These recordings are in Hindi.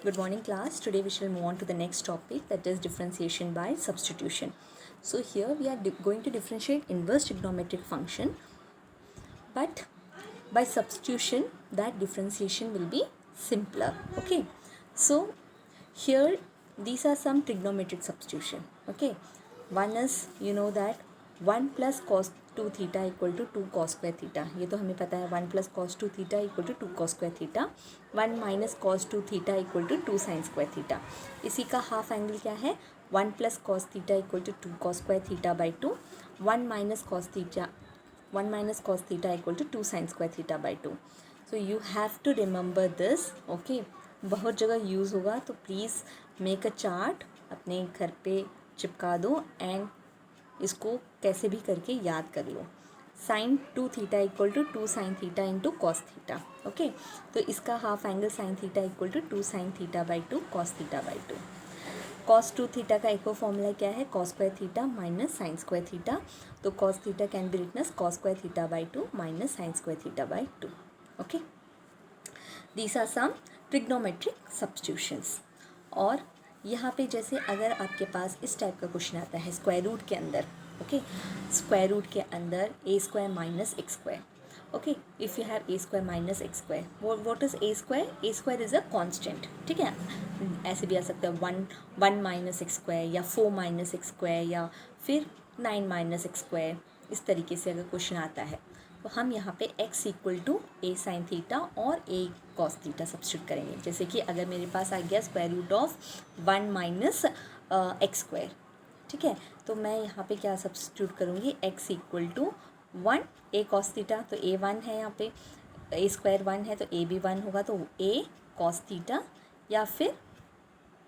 Good morning class. Today we shall move on to the next topic, that is differentiation by substitution. So here we are going to differentiate inverse trigonometric function, but by substitution that differentiation will be simpler. Okay, so here these are some trigonometric substitution. Okay, one is that 1 plus cos 2 theta equal to 2 cos square theta, ये तो हमें पता है. 1 plus cos 2 theta equal to 2 cos square theta. 1 minus cos 2 theta equal to 2 sin square theta. इसी का हाफ एंगल क्या है? 1 plus cos theta equal to 2 cos square theta by 2. 1 minus cos theta equal to 2 sin square theta by 2. So you have to remember this. Okay, बहुत जगह यूज़ होगा, तो प्लीज़ मेक अ चार्ट, अपने घर पे चिपका दो एंड इसको कैसे भी करके याद कर लो. Sine 2 theta equal to 2 sine theta into cos theta. Okay, तो इसका half angle sine theta equal to 2 sine theta by 2 cos theta by 2. Cos 2 theta का एक और फॉर्मूला क्या है? Cos square theta minus sine square theta. तो cos theta can be written as cos square theta by 2 minus sine square theta by 2. Okay, these are some trigonometric substitutions. और यहाँ पे जैसे अगर आपके पास इस टाइप का क्वेश्चन आता है स्क्वायर रूट के अंदर. ओके, स्क्वायर रूट के अंदर a square minus x square. Okay, if you have a square minus x square, what is a square? A square is a constant. ठीक है, ऐसे भी आ सकता है 1 माइनस एक्स स्क्वायर या 4 माइनस एक्स स्क्वायर या फिर 9 माइनस एक्स स्क्वायर. इस तरीके से अगर क्वेश्चन आता है तो हम यहाँ पे x equal to a sine theta और ए कॉस थीटा सब्स्टिट्यूट करेंगे. जैसे कि अगर मेरे पास आ गया square root of 1 minus x square. ठीक है, तो मैं यहाँ पे क्या सब्स्टिट्यूट करूँगी? x equal to 1 a cos theta, तो a 1 है, यहाँ पे ए स्क्वायर 1 है तो a भी 1 होगा, तो a कॉस थीटा या फिर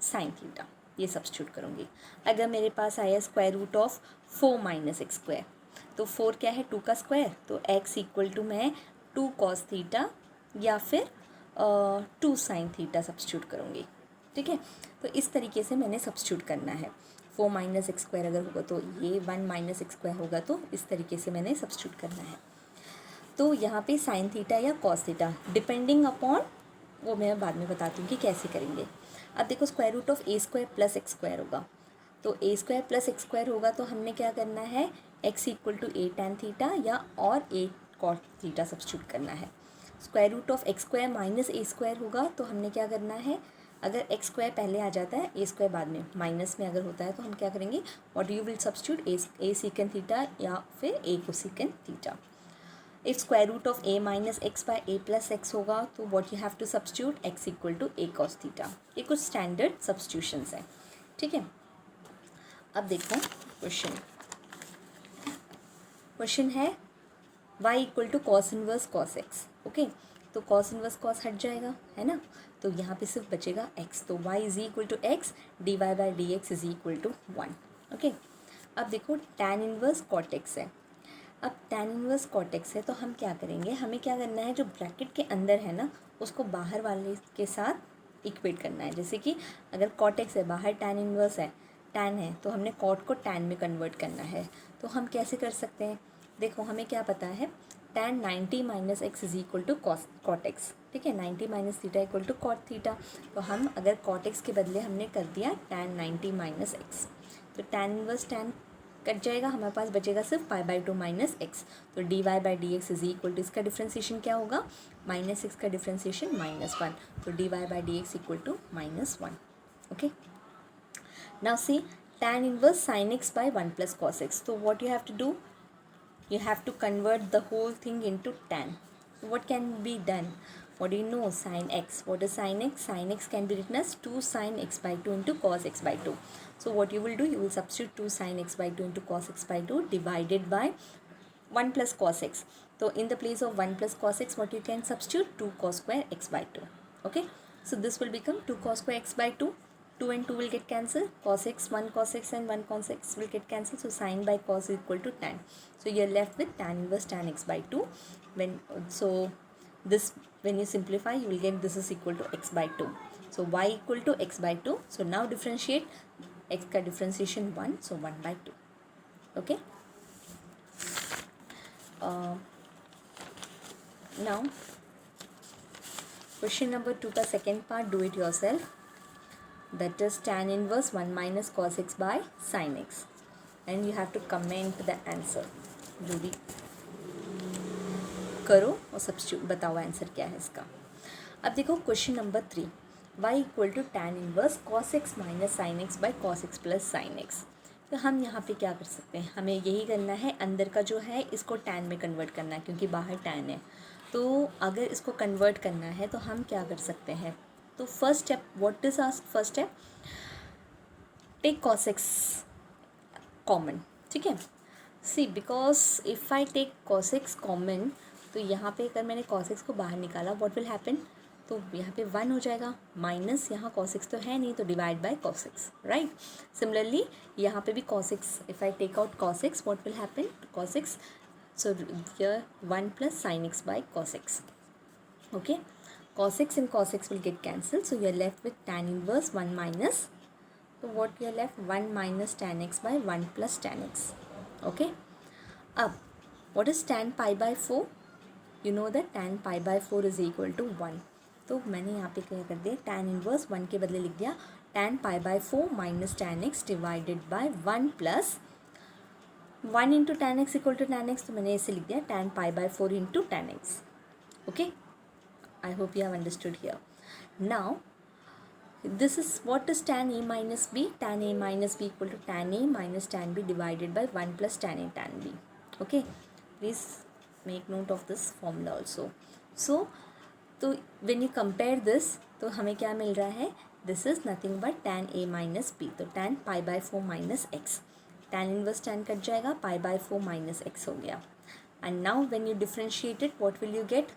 साइन थीटा, ये सब्स्टिट्यूट करूँगी. अगर मेरे पास आया square root of 4 minus x square, तो 4 क्या है? 2 का स्क्वायर, तो x इक्वल टू मैं 2 कॉस थीटा या फिर 2 साइन थीटा सब्स्टिट्यूट करूँगी. ठीक है, तो इस तरीके से मैंने सब्स्टिट्यूट करना है. 4 माइनस एक्स स्क्वायर अगर होगा तो ये 1 माइनस एक्स स्क्वायर होगा, तो इस तरीके से मैंने सब्स्टिट्यूट करना है. तो यहाँ पे साइन थीटा या कॉस थीटा डिपेंडिंग अपॉन, वो मैं बाद में बताती हूँ कि कैसे करेंगे. अब देखो square root of a square plus x square होगा, तो a square plus x square होगा, तो हमने क्या करना है? x equal to a tan theta या और ए कॉट थीटा सब्स्टिट्यूट करना है. Square root of x square minus a square होगा, तो हमने क्या करना है? अगर एक्स स्क्वायर पहले आ जाता है, ए स्क्वायर बाद में, माइनस में अगर होता है तो हम क्या करेंगे? What you will substitute? A secant theta या फिर a cosecant theta. If square root of a minus x by a plus x होगा, तो what you have to substitute? X equal to a cos theta. ये कुछ स्टैंडर्ड सब्स्टिट्यूशंस हैं. ठीक है, अब देखो क्वेश्चन है y equal to cos inverse cos x. Okay, तो कॉस इनवर्स कॉस हट जाएगा, है ना, तो यहाँ पे सिर्फ बचेगा x. तो y is equal to x, d y by d x is equal to 1. Okay, अब देखो टैन इनवर्स कॉट एक्स है. अब टैन इनवर्स कॉट एक्स है, तो हम क्या करेंगे? हमें क्या करना है? जो ब्रैकेट के अंदर है ना, उसको बाहर वाले के साथ इक्वेट करना है. जैसे कि अगर कॉट एक्स है, बाहर टैन इनवर्स है, टैन है, तो हमने कॉट को टैन में कन्वर्ट करना है. तो हम कैसे कर सकते हैं? देखो हमें क्या पता है? Tan 90 minus x is equal to cot x. ठीक है, 90 minus theta equal to cot theta. तो हम अगर कॉट एक्स के बदले हमने कर दिया टैन 90 माइनस एक्स, तो टैन इनवर्स टैन कट जाएगा, हमारे पास बचेगा सिर्फ पाई बाई 2 माइनस एक्स. तो d y by d x is equal to, इसका डिफ्रेंसिएशन क्या होगा? माइनस एक्स का डिफ्रेंसिएशन -1, तो d y by d x equal to -1. Okay, now see tan inverse sin x by 1 plus cos x. So what you have to do? You have to convert the whole thing into tan. So what can be done? What do you know? Sin x. What is sin x? Sin x can be written as 2 sin x by 2 into cos x by 2. So what you will do? You will substitute 2 sin x by 2 into cos x by 2 divided by 1 plus cos x. So in the place of 1 plus cos x, what you can substitute? 2 cos square x by 2. Okay. So this will become 2 cos square x by 2. 2 and 2 will get cancelled. Cos x, 1 cos x and 1 cos x will get cancelled. So sin by cos is equal to tan. So you're left with tan inverse tan x by 2. When you simplify, you will get this is equal to x by 2. So y equal to x by 2. So now differentiate. X ka differentiation 1. So 1 by 2. Okay. Now question number 2 का second part, do it yourself. that is tan inverse 1 minus cos x by sin x, and you have to comment the answer. जो भी करो और सब्स्टिट्यूट बताओ आंसर क्या है इसका. अब देखो question number 3, y equal to tan inverse cos x minus sine x by cos x plus sine x. तो हम यहाँ पे क्या कर सकते हैं, हमें यही करना है, अंदर का जो है इसको tan में कन्वर्ट करना है क्योंकि बाहर tan है. तो अगर इसको कन्वर्ट करना है तो हम क्या कर सकते हैं, तो first step, what is our first step, take cos x common. ठीक है, see because if I take cos x common, तो यहाँ पे अगर मैंने cos x को बाहर निकाला, व्हाट विल हैपन, तो यहाँ पे 1 हो जाएगा, माइनस यहाँ cos x तो है नहीं तो divide by cos x, right. Similarly यहाँ पे भी cos x, if I take out cos x, what will happen, cos x, so here 1 plus sin x by cos x. Okay, cos x and cos x will get cancelled, so you are left with tan inverse 1 minus, so what you are left, 1 minus tan x by 1 plus tan x. Okay, अब what is tan pi by 4, you know that tan pi by 4 is equal to 1. तो मैंने यहाँ पे क्या कर दिया, tan इनवर्स 1 के बदले लिख दिया tan pi by 4 minus tan x divided by 1 plus 1 into tan x equal to tan x, तो मैंने इसे लिख दिया tan pi by 4 into tan x. Okay, I hope you have understood here. Now this is what is tan a minus b, tan a minus b equal to tan a minus tan b divided by 1 plus tan a tan b. Okay, please make note of this formula also. So तो when you compare this, तो हमें क्या मिल रहा है, this is nothing but tan a minus b, तो tan pi by 4 minus x, tan inverse tan cut जाएगा, pi by 4 minus x हो गया. And now when you differentiate it, what will you get,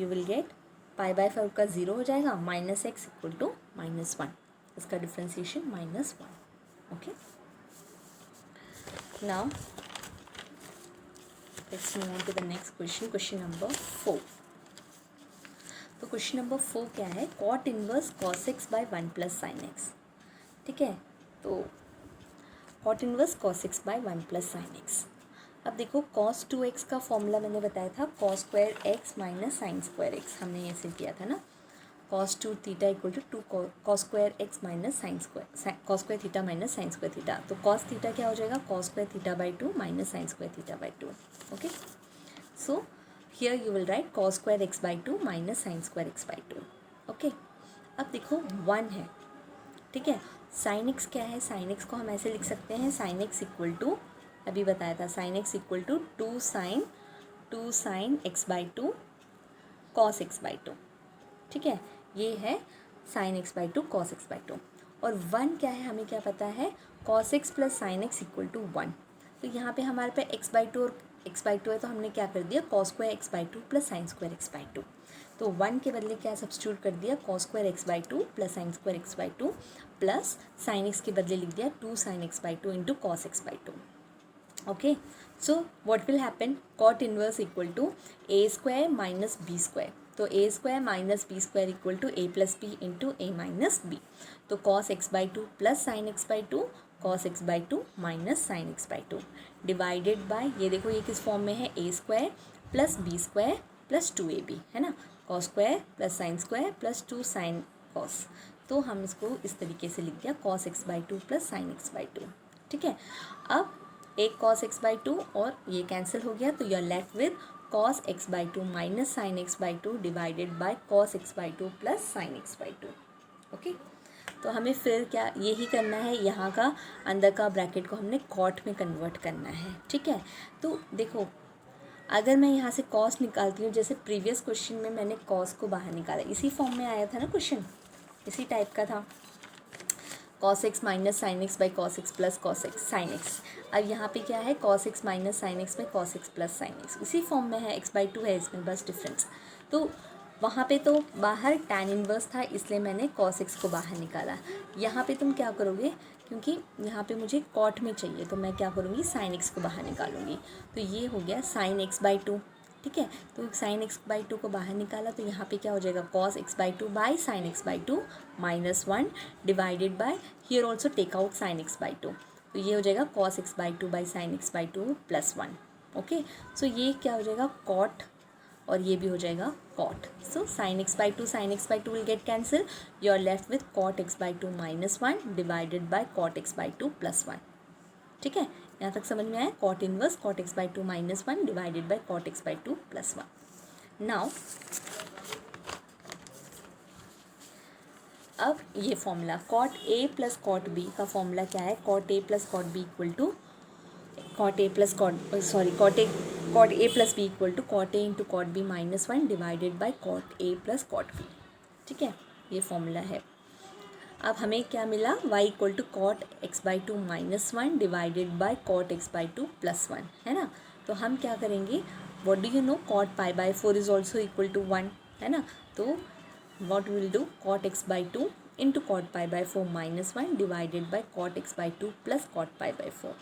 you will get pi by 4 का 0 हो जाएगा, माइनस एक्स इक्वल टू -1, इसका differentiation -1. Okay, now let's move on to the next question, question number 4. तो क्वेश्चन नंबर 4 क्या है, cot inverse cos x by 1 plus sine x. ठीक है, तो cot inverse cos x by 1 plus sine x. अब देखो cos 2x का फॉर्मूला मैंने बताया था cos square x minus sine square x, हमने ऐसे किया था ना, cos 2 theta equal to 2 cos square x minus sine square, cos square theta minus sine square theta. तो cos थीटा क्या हो जाएगा, cos square theta by 2 minus sine square theta by 2. Okay, so here you will write cos square x by 2 minus sine square x by 2. Okay, अब देखो 1 है. ठीक है, साइन x क्या है, साइन x को हम ऐसे लिख सकते हैं, साइन x इक्वल टू, अभी बताया था, sine x equal to 2 sine x by 2 cos x by 2. ठीक है, ये है sine x by 2 cos x by 2. और 1 क्या है, हमें क्या पता है, cos x plus sine x equal to 1. तो यहाँ पे हमारे पे एक्स बाई 2 और एक्स बाई 2 है, तो हमने क्या कर दिया, cos square x by 2 plus sign square x by 2. तो 1 के बदले क्या सब्स्टिट्यूट कर दिया, cos square x by 2 plus sign square x by 2 plus sine x के बदले लिख दिया 2 sine x by 2 into cos x by 2. Okay, so what will happen, cot inverse equal to a square minus b square. तो a square minus b square equal to a plus b into a minus b. तो cos x by 2 plus sin x by 2 cos x by 2 minus sin x by 2 divided by, ये देखो ये किस फॉर्म में है, a square plus b square plus 2ab, है ना, cos square plus sin square plus 2 sin cos. तो हम इसको इस तरीके से लिख दिया cos x by 2 plus sin x by 2. ठीक है, अब एक cos x बाई 2 और ये कैंसिल हो गया, तो you are left with cos x by 2 minus sine x by 2 divided by cos x by 2 plus sine x by 2. Okay, तो हमें फिर क्या यही करना है, यहाँ का अंदर का ब्रैकेट को हमने कॉट में कन्वर्ट करना है. ठीक है, तो देखो अगर मैं यहाँ से cos निकालती हूँ, जैसे प्रीवियस क्वेश्चन में मैंने cos को बाहर निकाला, इसी फॉर्म में आया था ना क्वेश्चन, इसी टाइप का था, cos x minus sine x by cos x plus cos x sign x. अब यहाँ पे क्या है, cos x minus sine x by cos x plus sine x, इसी फॉर्म में है, x बाई 2 है इसमें बस डिफरेंस. तो वहाँ पे तो बाहर tan इनवर्स था, इसलिए मैंने cos x को बाहर निकाला. यहाँ पे तुम क्या करोगे, क्योंकि यहाँ पे मुझे कॉट में चाहिए, तो मैं क्या करूँगी, साइन x को बाहर निकालूंगी. तो ये हो गया साइन x बाई 2. ठीक है, तो साइन एक्स बाई 2 को बाहर निकाला, तो यहाँ पे क्या हो जाएगा, cos x by 2 by sine x by 2 minus 1 divided by, here also take out sine x by 2, तो ये हो जाएगा cos x by 2 by sine x by 2 plus 1. Okay, so ये क्या हो जाएगा, कॉट और ये भी हो जाएगा cot. So sine x by two will get cancel. You are left with cot x by two minus one divided by cot x by two plus one. ठीक है, यहाँ तक समझ में आया. Cot inverse cot x by two minus one divided by cot x by two plus one. Now अब ये formula cot a plus cot b का फॉर्मूला क्या है. Cot a plus cot b equal to cot a plus cot a plus b equal to cot a into cot b minus one divided by cot a plus cot b. ठीक है, ये फॉर्मूला है. अब हमें क्या मिला, y equal to cot x by two minus one divided by cot x by two plus one, है ना. तो हम क्या करेंगे, what do you know, cot pi by four is also equal to one, है ना. तो what will do, cot x by two into cot pi by four minus one divided by cot x by two plus cot pi by four.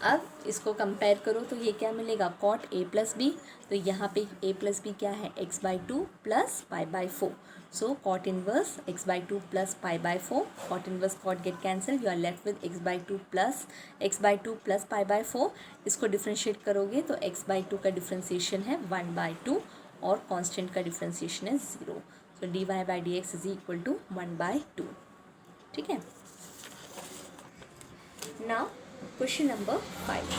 अब इसको कंपेयर करो तो ये क्या मिलेगा, कॉट ए प्लस बी. तो यहाँ पे ए प्लस बी क्या है, x by two plus pi by four. So cot inverse x by two plus pi by four. Cot inverse cot get cancel. You are left with x by two plus pi by four. इसको डिफ्रेंशिएट करोगे तो एक्स बाई टू का डिफ्रेंशिएशन है वन बाई टू और कॉन्स्टेंट का डिफ्रेंशिएशन है zero. So d y by d x is equal to one by two. ठीक है. Now question number 5.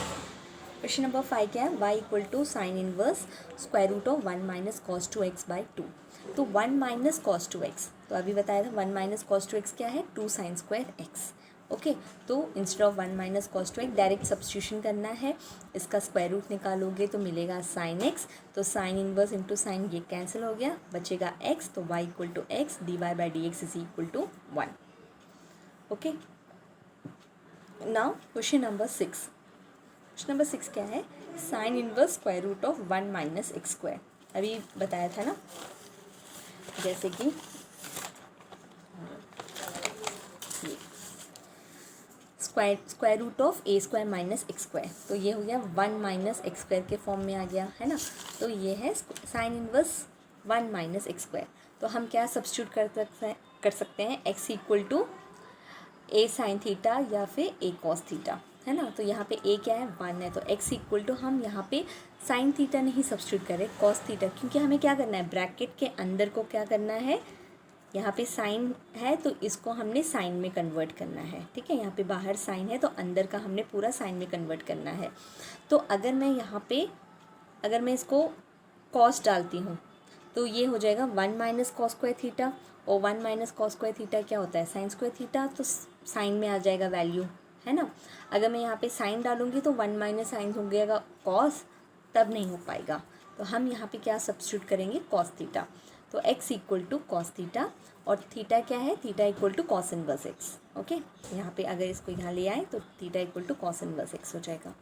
Question number 5 क्या है, y equal to sine inverse square root of one minus cos two x by two. तो one minus cos two x, तो अभी बताया था one minus cos two x क्या है, two sine square x. Okay, तो instead of one minus cos two x direct substitution करना है. इसका स्क्वायर रूट निकालोगे तो मिलेगा साइन एक्स. तो साइन इनवर्स इंटू साइन ये कैंसिल हो गया, बचेगा एक्स. तो y equal to x d y by d x is equal to one. Okay. Now question number 6. Question number 6 क्या है, sine inverse square root of one minus x square. अभी बताया था ना, जैसे कि ये square root of a square minus x square. तो ये हो गया वन माइनस एक्स स्क्वायर के फॉर्म में आ गया, है ना. तो ये है sine inverse one minus x square. तो हम क्या सब्स्टिट्यूट कर सकते हैं, x equal to a sine theta या फिर ए कॉस थीटा, है ना. तो यहाँ पे ए क्या है, वन है. तो एक्स इक्वल टू हम यहाँ पे साइन थीटा नहीं सब्स्टिट्यूट करें, कॉस थीटा, क्योंकि हमें क्या करना है, ब्रैकेट के अंदर को क्या करना है, यहाँ पे साइन है तो इसको हमने साइन में कन्वर्ट करना है. ठीक है, यहाँ पे बाहर साइन है तो अंदर का हमने पूरा साइन में कन्वर्ट करना है. तो अगर मैं यहाँ पे अगर मैं इसको कॉस डालती हूँ तो ये हो जाएगा one minus cos square theta. और one minus cos square theta क्या होता है, साइन स्क्वायर थीटा. तो साइन में आ जाएगा वैल्यू, है ना. अगर मैं यहाँ पे साइन डालूंगी तो वन माइनस साइन हो गया कॉस, तब नहीं हो पाएगा. तो हम यहाँ पे क्या सब्स्टिट्यूट करेंगे, कॉस थीटा. तो x equal to cos theta और थीटा क्या है, theta equal to cos inverse x. Okay, यहाँ पे अगर इसको यहाँ ले आए तो theta equal to cos inverse x हो जाएगा.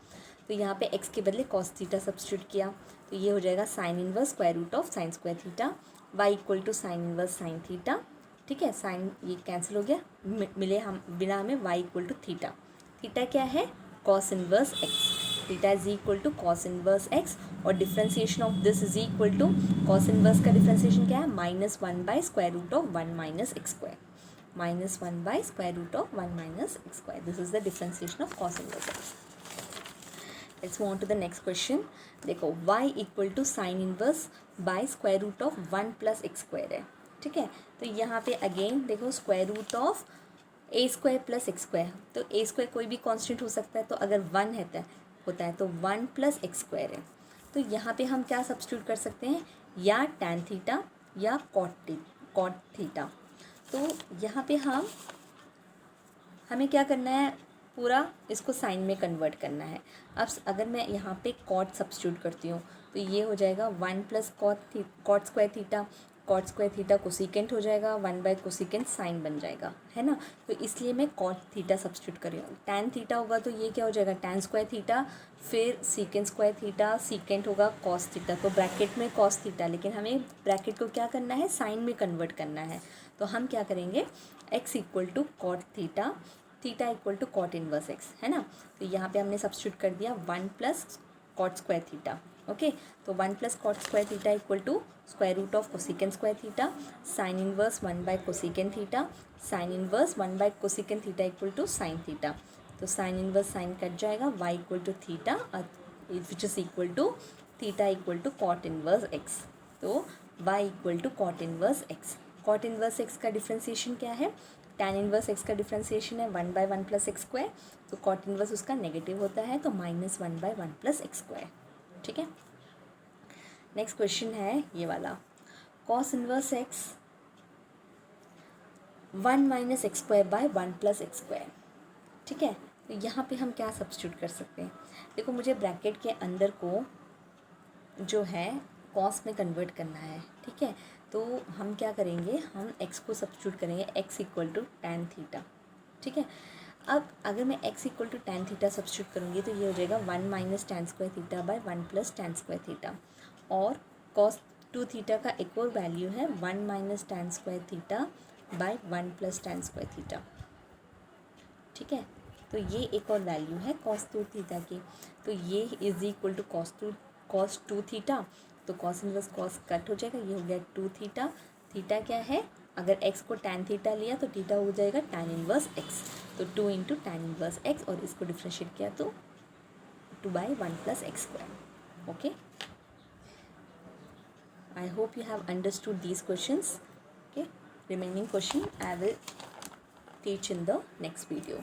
तो यहाँ पे x के बदले कॉस थीटा सब्स्टिट्यूट किया तो ये हो जाएगा sine inverse square root of sine square theta. y equal to sine inverse sine theta. ठीक है, साइन ये कैंसिल हो गया, मिले हमें y equal to theta. Theta क्या है, cos inverse x. Theta is equal to cos inverse x और differentiation of this is equal to cos inverse का डिफ्रेंसिएशन क्या है, minus one by square root of one minus x square. Minus one by square root of one minus x square. This is the differentiation of cos inverse x. Let's move on to the next question. देखो y equal to sine inverse by square root of one plus x square है. ठीक है, तो यहाँ पे अगेन देखो square root of a square plus x square. तो ए स्क्वायर कोई भी कांस्टेंट हो सकता है, तो अगर वन होता है तो वन प्लस एक्स स्क्वायर है. तो यहाँ पे हम क्या सब्स्टिट्यूट कर सकते हैं, या टैन थीटा या कॉट थीटा. तो यहाँ पे हमें क्या करना है, पूरा इसको साइन में कन्वर्ट करना है. अब अगर मैं यहाँ पे कॉट सब्स्टिट्यूट करती हूँ तो ये हो जाएगा one plus cot square theta. Cot square theta cosecant हो जाएगा, वन बाय कोसिकेंट साइन बन जाएगा, है ना. तो इसलिए मैं कॉट थीटा सब्स्टिट्यूट कर रही हूँ. टैन थीटा होगा तो ये क्या हो जाएगा, टैन स्क्वायर थीटा, फिर सीकेंट स्क्वायर थीटा, सीकेंट होगा कॉस थीटा. तो ब्रैकेट में कॉस थीटा, लेकिन हमें ब्रैकेट को क्या करना है, साइन में कन्वर्ट करना है. तो हम क्या करेंगे, x equal to cot theta, theta equal to cot inverse x, है ना. तो यहाँ पे हमने सब्स्टिट्यूट कर दिया one plus cot square theta. Okay, तो one plus cot square theta equal to square root of cosecant square theta, sine inverse one by cosecant theta, sine inverse one by cosecant theta equal to sine theta. तो साइन इनवर्स साइन कट जाएगा, y equal to theta which is equal to theta equal to cot inverse x, तो y equal to cot inverse x. Cot inverse x का डिफ्रेंसिएशन क्या है, tan इनवर्स एक्स का डिफ्रेंसिएशन है 1/1 प्लस एक्स स्क्वायर, तो कॉट इनवर्स उसका नेगेटिव होता है, तो -1/1 प्लस एक्स स्क्वायर। ठीक है, नेक्स्ट क्वेश्चन है ये वाला, cos inverse x 1 minus x square by 1 plus x square. ठीक है, तो यहाँ पे हम क्या सब्स्टिट्यूट कर सकते हैं, देखो मुझे ब्रैकेट के अंदर को जो है कॉस में कन्वर्ट करना है। ठीक है, तो हम क्या करेंगे, हम x को सब्स्टिट्यूट करेंगे, x equal to tan theta. ठीक है, अब अगर मैं x equal to tan theta substitute करूँगी तो ये हो जाएगा 1 minus tan square theta by 1 plus tan square theta, और कॉस 2 थीटा का एक और वैल्यू है 1 minus tan square theta by 1 plus tan square theta. ठीक है, तो ये एक और वैल्यू है कॉस 2 थीटा की, तो ये is equal to cos 2 theta, तो कॉस इनवर्स कॉस कट हो जाएगा, ये हो गया 2 थीटा। थीटा क्या है, अगर x को टैन थीटा लिया तो थीटा हो जाएगा टैन इनवर्स x, तो 2 इंटू टैन इनवर्स x, और इसको डिफ्रेंशिएट किया तो 2/1 plus x square. Okay, I hope you have understood these questions. Okay, remaining question I will teach in the next video.